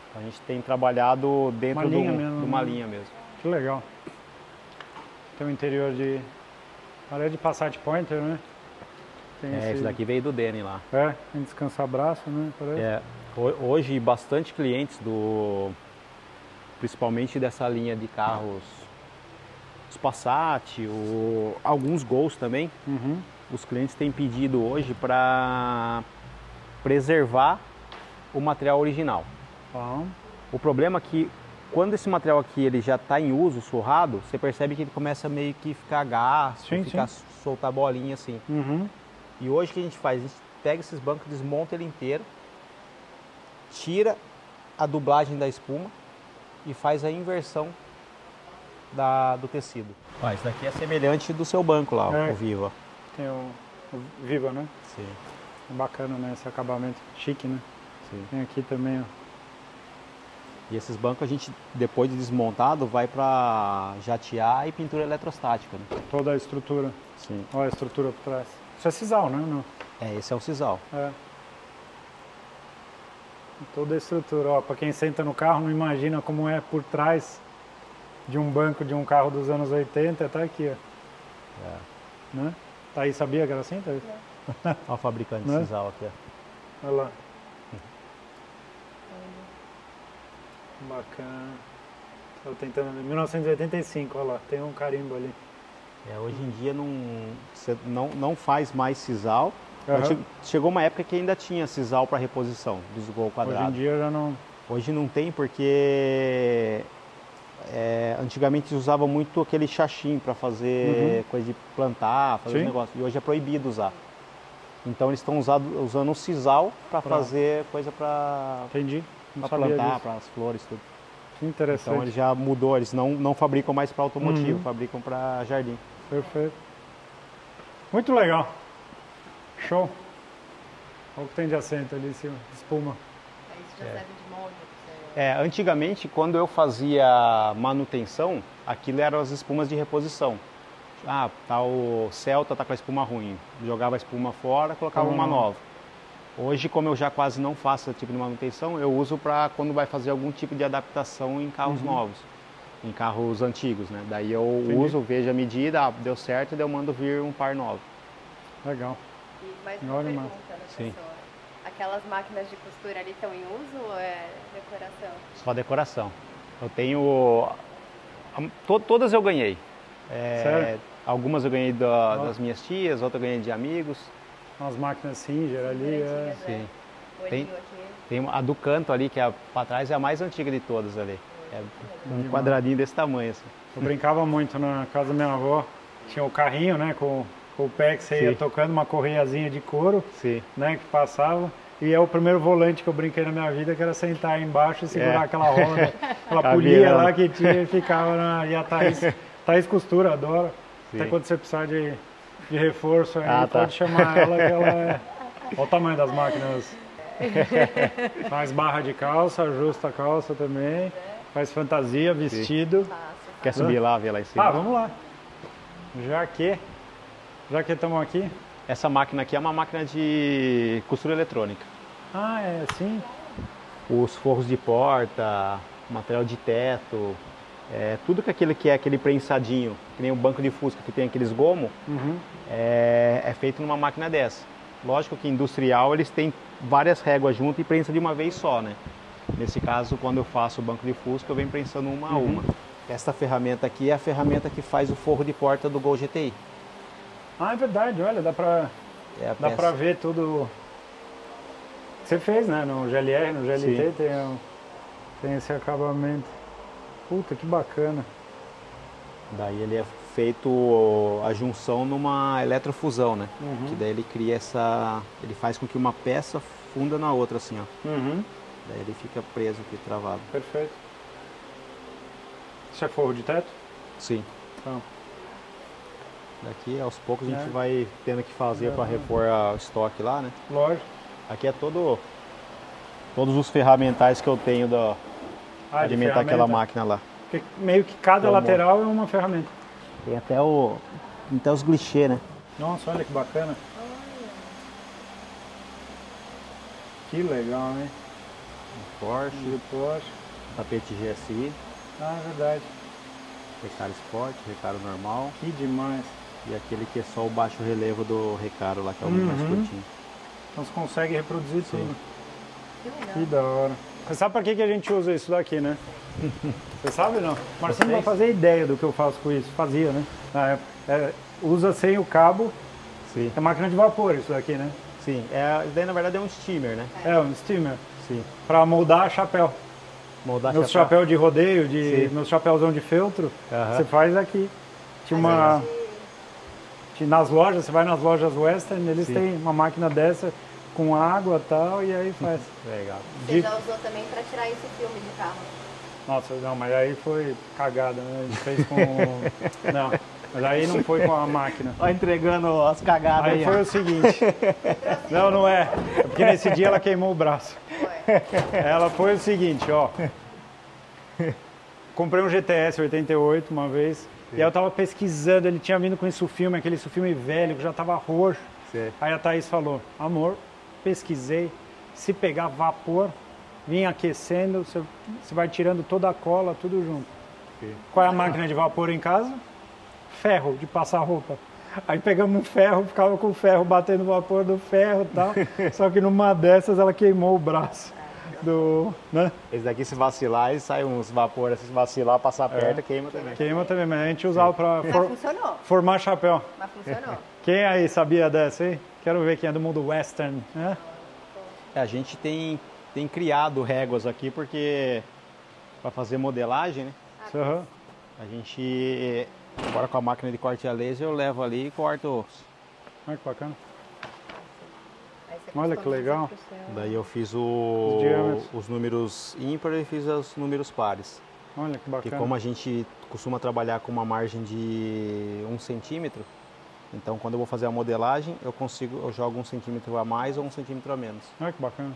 Então a gente tem trabalhado dentro de uma linha mesmo. Que legal. Tem um interior de... Parede de Passat Pointer, né? Tem esse daqui veio do Denny lá. Tem descansar braço, né? Parece. Hoje bastante clientes principalmente dessa linha de carros, os Passat, alguns Gols também, os clientes têm pedido hoje para preservar o material original. O problema é que quando esse material aqui ele já está em uso, surrado, você percebe que ele começa meio que ficar gasto, Sim, ficar soltar bolinha assim. Uhum. E hoje o que a gente faz? A gente pega esses bancos, desmonta ele inteiro, tira a dublagem da espuma e faz a inversão do tecido. Ó, isso daqui é semelhante do seu banco lá, É. o Viva. Tem o Viva, né? Sim, Bacana, né? Esse acabamento chique, né? sim. Tem aqui também, ó. E esses bancos a gente, depois de desmontado, vai para jatear e pintura eletrostática, né? Toda a estrutura. Sim. Olha a estrutura por trás. Isso é sisal, né? Não. É, esse é o sisal. É. Toda a estrutura. Ó, para quem senta no carro, não imagina como é por trás de um banco de um carro dos anos 80. Tá aqui, ó. Né? Tá aí, sabia que era assim? Tá aí. Olha o fabricante de Né? sisal aqui, ó. Olha lá. Bacana. Tô tentando. 1985, olha lá. Tem um carimbo ali. Hoje em dia você não faz mais sisal. Aham. Chegou uma época que ainda tinha sisal para reposição dos gol Hoje quadrados. em dia já não. Hoje não tem porque antigamente usava muito aquele chachim para fazer coisa de plantar, fazer Sim. os negócios. E hoje é proibido usar. Então eles estão usando o sisal para fazer coisa para Entendi. Não sabia plantar, disso. para as flores, tudo. Que interessante. Então ele já mudou, eles não fabricam mais para automotivo, fabricam para jardim. Perfeito. Muito legal. Show. Olha o que tem de assento ali em cima. Espuma. Aí isso já serve de molde pra você. Antigamente, quando eu fazia manutenção, aquilo eram as espumas de reposição. Ah, tá o Celta tá com a espuma ruim. Jogava a espuma fora, colocava uma nova. Hoje, como eu já quase não faço esse tipo de manutenção, eu uso para quando vai fazer algum tipo de adaptação em carros novos, em carros antigos, né? Daí eu uso, vejo a medida, deu certo, daí eu mando vir um par novo. Legal. E mais uma Olha, pergunta mano. da Sim. pessoa. Aquelas máquinas de costura ali estão em uso ou é decoração? Só decoração. Eu tenho... Todas eu ganhei. Sério? Algumas eu ganhei das minhas tias, outras eu ganhei de amigos. Umas máquinas Singer ali. É. Antigas, né? Sim. Olhinho Tem- aqui. Tem a do canto ali, que é para trás, é a mais antiga de todas ali. É um quadradinho desse tamanho, assim. Eu brincava muito na casa da minha avó. Tinha o carrinho, né? Com o pé que você ia Sim. tocando, uma correiazinha de couro, Sim. né? Que passava. E é o primeiro volante que eu brinquei na minha vida, que era sentar aí embaixo e segurar aquela roda, aquela Tá polia virando. lá que tinha e ficava na. E a Thaís costura, adora. Sim. Até quando você precisar de reforço aí, Ah, tá. pode chamar ela, que ela é. Olha o tamanho das máquinas. Faz barra de calça, ajusta a calça também. Faz fantasia, vestido. Fácil. Quer subir lá, ver lá em cima? Ah, vamos lá. Já que estamos aqui. Essa máquina aqui é uma máquina de costura eletrônica. Ah, é assim? Os forros de porta, material de teto, tudo que é aquele prensadinho, que nem o banco de Fusca que tem aqueles gomos, é feito numa máquina dessa. Lógico que industrial eles têm várias réguas junto e prensa de uma vez só, né? Nesse caso, quando eu faço o banco de Fusca, eu venho prensando uma a uma. Essa ferramenta aqui é a ferramenta que faz o forro de porta do Gol GTI. Ah, é verdade, olha, dá pra É a Dá peça. pra ver tudo. Você fez, né? No GLR, no GLT Sim. tem esse acabamento. Puta, que bacana. Daí ele é feito a junção numa eletrofusão, né? Que daí ele cria ele faz com que uma peça funda na outra assim, ó. Daí ele fica preso aqui, travado. Perfeito. Isso é forro de teto? Sim. Então, Daqui aos poucos a gente É. vai tendo que fazer para repor o estoque lá, né? lógico. Aqui é todos os ferramentais que eu tenho da Ah, de alimentar ferramenta? aquela máquina lá. Porque meio que cada Tem um lateral é uma ferramenta. Tem até os glissê, né? Nossa, olha que bacana. Que legal, hein? Porsche, De Porsche. tapete GSI, Ah, verdade. recaro Sport, recaro normal Que demais. e aquele que é só o baixo relevo do recaro lá, que é o mais curtinho. Então você consegue reproduzir tudo. Que legal. Que da hora. Você sabe pra que a gente usa isso daqui, né? Você sabe não? Marcinho não vai fazer ideia do que eu faço com isso. Fazia, né? Na época. Usa sem o cabo. Sim. É máquina de vapor isso daqui, né? Sim, isso daí na verdade é um steamer, né? É um steamer. Sim. Pra moldar chapéu. Moldar meus chapéu. chapéu de rodeio, Sim. meus chapéuzão de feltro, Aham. você faz aqui. Tinha uma... Nas lojas, você vai nas lojas Western, eles Sim. têm uma máquina dessa com água e tal, e aí faz. Legal. Você já usou também pra tirar esse filme de carro. Nossa, não, mas aí foi cagada, né? A gente fez com... Não, mas aí não foi com a máquina. Ó, entregando as cagadas Aí foi o seguinte... Não, não é. É porque nesse dia ela queimou o braço. Foi. Ela foi o seguinte, ó. Comprei um GTS 88 uma vez. E aí eu tava pesquisando, ele tinha vindo com esse filme, aquele filme velho, que já tava roxo. Sim. Aí a Thaís falou, amor, pesquisei, se pegar vapor, vim aquecendo, você vai tirando toda a cola, tudo junto. Sim. Qual é a máquina de vapor em casa? Ferro, de passar roupa. Aí pegamos um ferro, ficava com o ferro batendo o vapor do ferro e tal. Só que numa dessas ela queimou o braço. Né? Esse daqui, se vacilar, e sai uns vapores. Se vacilar, passar perto, queima também. Queima também, mas a gente usava pra Mas funcionou. formar chapéu. Mas funcionou. Quem aí sabia dessa aí? Quero ver quem é do mundo western, né? A gente tem criado réguas aqui porque para fazer modelagem, né? Uhum. A gente agora com a máquina de corte a laser eu levo ali e corto. Olha que bacana. Aí você Olha que customiza legal. pro seu- Daí eu fiz Os diâmetros. os números ímpares e fiz os números pares. Olha que Porque bacana. como a gente costuma trabalhar com uma margem de 1 centímetro, então quando eu vou fazer a modelagem eu jogo 1 centímetro a mais ou 1 centímetro a menos. Olha que bacana.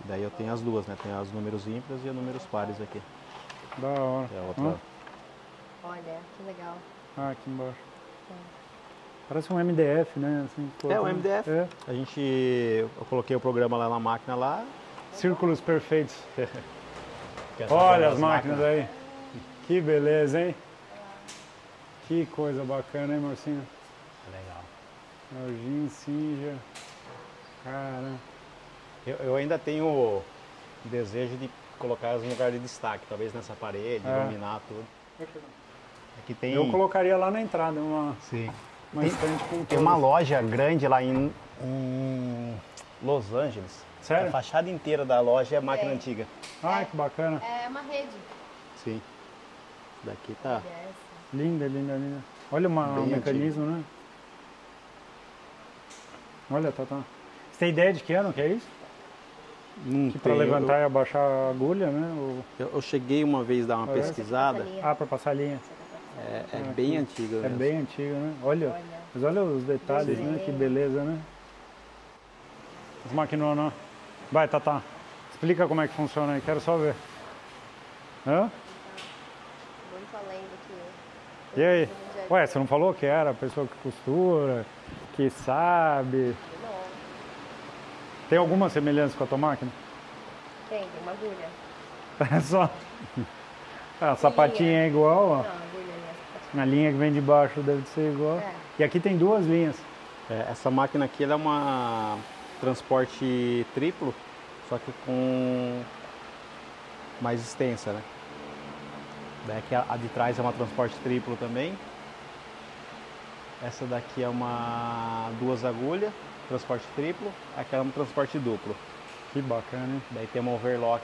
Daí eu tenho as duas, né? Tem os números ímpares e os números pares aqui. Da hora. É a outra. Hã? Olha, que legal. Ah, aqui embaixo. Parece um MDF, né? Assim, É um MDF. É. Eu coloquei o programa lá na máquina lá. Círculos perfeitos. Olha as máquinas aí. Que beleza, hein? Que coisa bacana, hein, Marcinho? Legal. Argin, Singer. Cara. Eu ainda tenho o desejo de colocar elas em lugar de destaque, talvez nessa parede, iluminar tudo. Aqui tem. Eu colocaria lá na entrada uma Sim. estante com Tem uma loja grande lá em Los Angeles. Sério? A fachada inteira da loja é máquina É. antiga. Ai, que bacana. É uma rede. Sim. Daqui tá. Linda, linda, linda. Olha o Bem mecanismo, né? Olha, tá. Você tem ideia de que ano que é isso? Não Que para tem, levantar e abaixar a agulha, né? eu cheguei uma vez a dar uma Parece. pesquisada. Ah, para passar a linha. É bem antiga. É mesmo. bem antigo, né? Olha, mas olha os detalhes, né? Que beleza, né? As maquinonas. Vai, Tatá. Explica como é que funciona aí, quero só ver. Hã? Muito além do que... E aí? do dia a dia. Ué, você não falou que era a pessoa que costura, que sabe? Não, Tem alguma semelhança com a tua máquina? tem uma agulha. É só. A sapatinha é igual, ó. Não, agulha nessa. A linha que vem de baixo deve ser igual. É. E aqui tem duas linhas. Essa máquina aqui ela é uma transporte triplo, só que com mais extensa, né? Daí aqui a de trás é uma transporte triplo também. Essa daqui é uma duas agulhas, transporte triplo. Aquela é um transporte duplo. Que bacana, hein? Daí tem uma overlock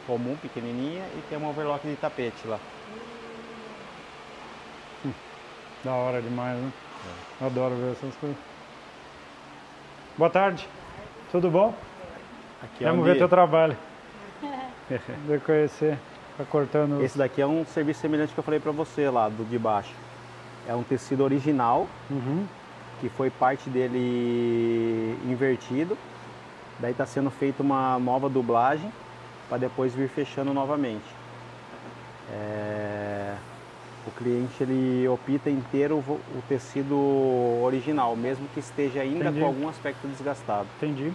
comum, pequenininha, e tem uma overlock de tapete lá. Da hora demais, né? Adoro ver essas coisas. Boa tarde. Tudo bom? Aqui Vamos ver teu trabalho. De conhecer. Tá cortando. Esse daqui é um serviço semelhante que eu falei pra você lá, do de baixo. É um tecido original, Uhum. que foi parte dele invertido. Daí está sendo feita uma nova dublagem para depois vir fechando novamente. O cliente ele opta em ter o tecido original, mesmo que esteja ainda Entendi. com algum aspecto desgastado. Entendi.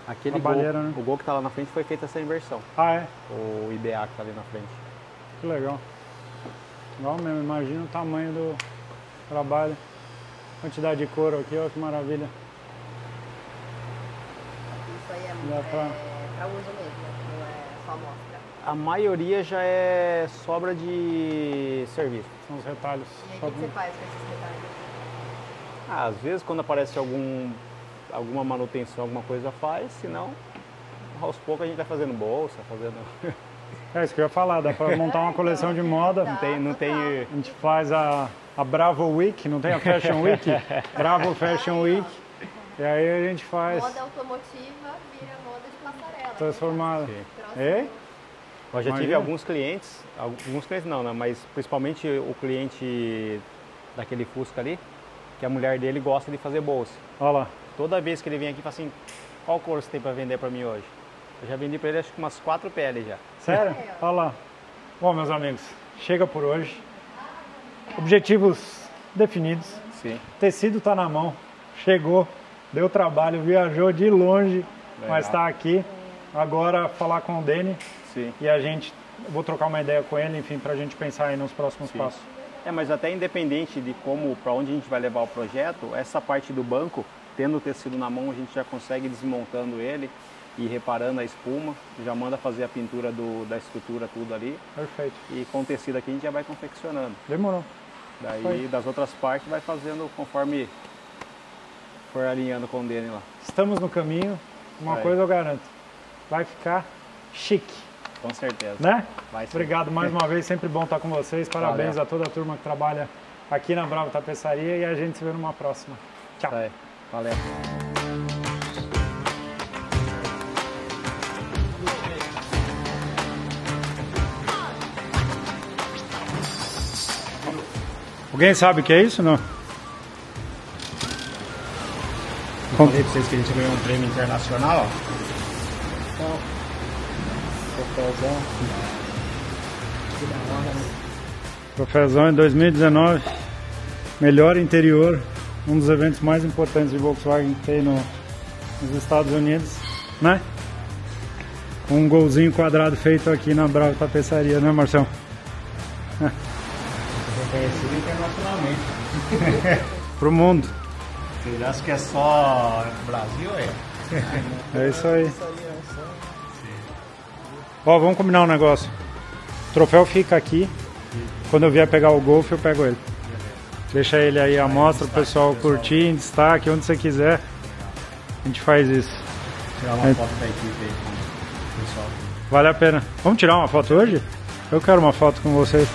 Aquele A baleira, né? o gol que está lá na frente foi feita essa inversão. Ah, é? O IBA que está ali na frente. Que legal. Legal mesmo, imagina o tamanho do trabalho. Quantidade de couro aqui, ó, que maravilha. Isso aí Dá pra- pra uso mesmo, não é só amostra. A maioria já é sobra de serviço. São os retalhos. E aí, o Só que que você faz com esses detalhes? Às vezes quando aparece alguma manutenção, alguma coisa faz, senão aos poucos a gente vai fazendo bolsa, fazendo... É isso que eu ia falar, dá pra montar uma coleção de moda. Não tem... A gente faz a Bravo Week, não tem a Fashion Week? Bravo Fashion Week. E aí a gente faz... Moda automotiva vira moda de passarela. Transformada. Próximo. É? Eu já tive Imagina. alguns clientes não, né? Mas principalmente o cliente daquele Fusca ali, que a mulher dele gosta de fazer bolsa. Olha lá. Toda vez que ele vem aqui, fala assim, qual cor você tem para vender para mim hoje? Eu já vendi para ele acho que umas 4 peles já. Sério? Olha lá. Bom, meus amigos, chega por hoje. Objetivos definidos. Sim. Tecido tá na mão. Chegou, deu trabalho, viajou de longe, mas está aqui. Agora falar com o Deni. Sim. E vou trocar uma ideia com ele, enfim, para a gente pensar aí nos próximos passos. Mas até independente de para onde a gente vai levar o projeto, essa parte do banco, tendo o tecido na mão, a gente já consegue ir desmontando ele e reparando a espuma, já manda fazer a pintura da estrutura, tudo ali. Perfeito. E com o tecido aqui a gente já vai confeccionando. Demorou. Daí das outras partes vai fazendo conforme for alinhando com o Deni lá. Estamos no caminho, uma Vai. coisa eu garanto, vai ficar chique. Com certeza. Né? Vai sim. Obrigado mais uma vez, sempre bom estar com vocês. Parabéns a toda a turma que trabalha aqui na Bravo Tapeçaria e a gente se vê numa próxima. Tchau. Vai. Valeu. Alguém sabe o que é isso, não? Eu falei pra vocês que a gente ganhou um prêmio internacional, Troféuzão em 2019, melhor interior, um dos eventos mais importantes de Volkswagen que tem nos Estados Unidos, né? Um golzinho quadrado feito aqui na Bravo Tapeçaria, né, Marcelo? Reconhecido internacionalmente. Pro mundo. Vocês acham que é só Brasil, É isso aí. Ó, vamos combinar um negócio. O troféu fica aqui. Quando eu vier pegar o Golf, eu pego ele. Deixa ele aí à mostra, o pessoal curtir, em destaque, onde você quiser. A gente faz isso. Tirar uma foto da equipe aí com o pessoal. Vale a pena. Vamos tirar uma foto hoje? Eu quero uma foto com vocês.